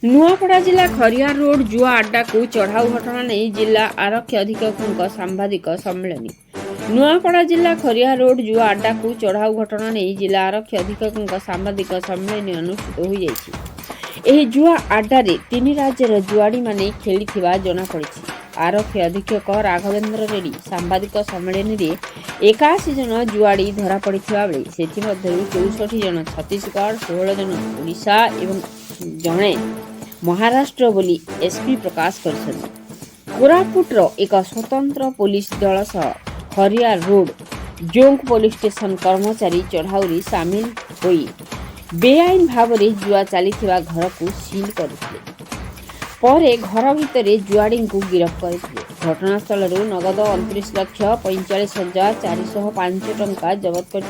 नुआपड़ा जिला खरियार रोड जुआ अड्डा को चढ़ाऊ घटना नहीं जिला आरक्षी अधीक्षक सांबादिक सम्मेलन। नुआपड़ा जिला खरियार रोड जुआ अड्डा को चढ़ाऊ घटना नहीं जिला आरक्षी अधीक्षक सांबादिक सम्मेलन अनुष्ठित हो जाए। जुआ अड्डा तीन राज्यर जुआड़ी माने खेली जना पड़ी। आरक्षी अधीक्षक राघवेन्द्र रेड्डी सांबादिक सम्मेलन में 81 जन जुआड़ी धरा पड़ी बेले से 64 जन छत्तीसगढ़, 16 जन ओडिशा एवं जड़े महाराष्ट्र बोली एसपी प्रकाश कर कोरापुटर एक स्वतंत्र पुलिस दल सह खरियार रोड जोंक पुलिस स्टेशन कर्मचारी चढ़ाऊ सामिल होई बेआईन भाव जुआ चली घर को सील करते घर भितर जुआड़ी को गिरफ्त करते। घटनास्थल नगद 29,45,405 टंका जबत कर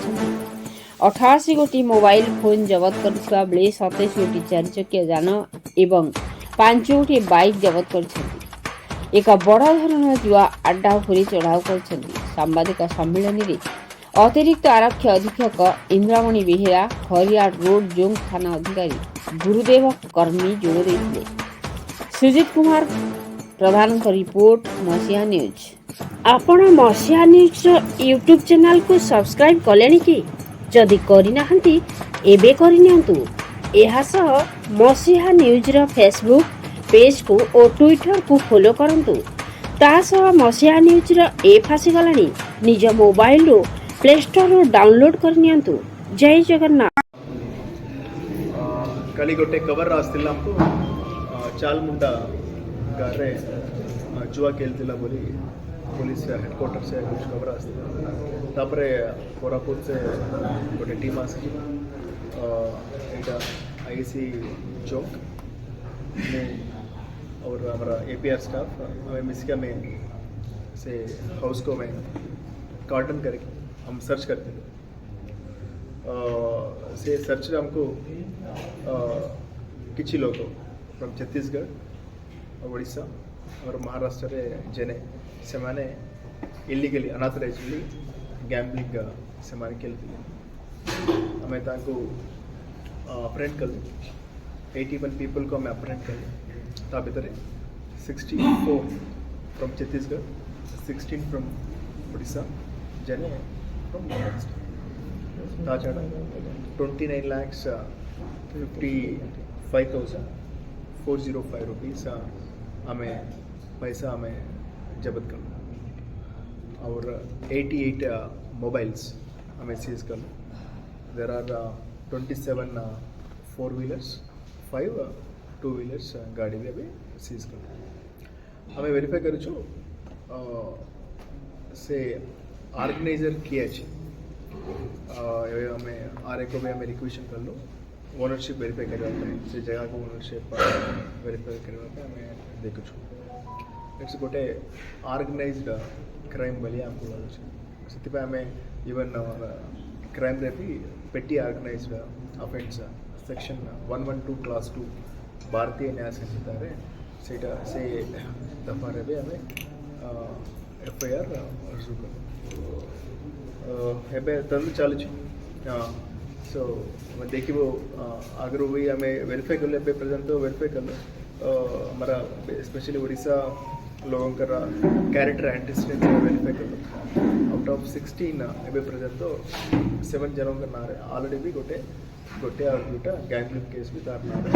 88 गोटी मोबाइल फोन जबत कर बेले 27 गोटी 4 चकिया जान एवं 5 गोटी बाइक जबत कर एक बड़ धरण जुआ अड्डा उपरि चढ़ाऊ कर सांबादिक सम्मेलन में अतिरिक्त आरक्षी अधीक्षक इंद्रामणि बेहेरा, खरियार रोड जोंक थाना अधिकारी गुरुदेव कर्मी जोड़ देते। सुजित कुमार प्रधान का रिपोर्ट मसीहा न्यूज। आपण मसीहा न्यूज यूट्यूब चैनल को सब्सक्राइब कलेनी कि जदि करिनाहंती एबे करिनियंतु। एहा सह मसीहा न्यूज रो फेसबुक पेज को और ट्विटर को फॉलो करंतु। ता सह मसीहा न्यूज रो ऐप आसी गलानी निज मोबाइल रो प्ले स्टोर रो डाउनलोड करनियंतु। जय जगन्नाथ। कली गोटे कवर आस्तिला हमको चालमुंडा गारे जुआ खेलतिला बोली पुलिस हेडक्वार्टर से कुछ खबर आस्तिला तापरे कोरापुट से गोटे टीम आसी एटा आईसी चौक में और हमारा एपीआर स्टाफ हमें मिसका में से हाउस को में कार्डन करके हम सर्च करते थे। से सर्च हमको किसी लोग फ्रॉम छत्तीसगढ़ ओडिशा और महाराष्ट्र रे जेने से माने इलीगली अनऑथराइज्डली गैम्बलिंग से माने खेलती हमें ताको अप्रेंट कर 81 पीपल को हमें अप्रेंट कर ता भीतर 64 फ्रॉम छत्तीसगढ़, 16 फ्रॉम ओडिशा जेने फ्रॉम महाराष्ट्र ताछाड़ा 29,55,405 रुपीस हमें पैसा हमें जब्त कर और 88 मोबाइल्स हमें सीज कर। There are 27 four wheelers, 5 two wheelers गाड़ी भी अभी सीज कर हमें वेरीफाई कर से ऑर्गेनाइजर किया हमें आर को भी हमें रिक्वेशन कर लो ओनरशिप वेरीफाई करवा से जगह को ओनरशिप वेरीफाई करवा हमें देखो इट्स गोटे ऑर्गेनाइज्ड क्राइम बोलिए हमको से हमें इवन क्राइम रे भी पेटी ऑर्गेनाइज्ड अफेंस सेक्शन 112 क्लास 2 भारतीय न्याय संहिता रे सेटा से दफा रे भी हमें एफआईआर रुजू कर एबे तंदु चालू सो देखिए अगर वही हमें वेरीफाई कर ले प्रेजेंट तो वेरीफाई कर लो हमारा स्पेशली उड़ीसा लोगों का कैरेक्टर एंटीसीडेंट्स वेरीफाई कर लो आउट ऑफ 16 एबे प्रेजेंट तो 7 जनों का नारे ऑलरेडी भी गोटे और दूटा गैंगलिंग केस भी तार नारे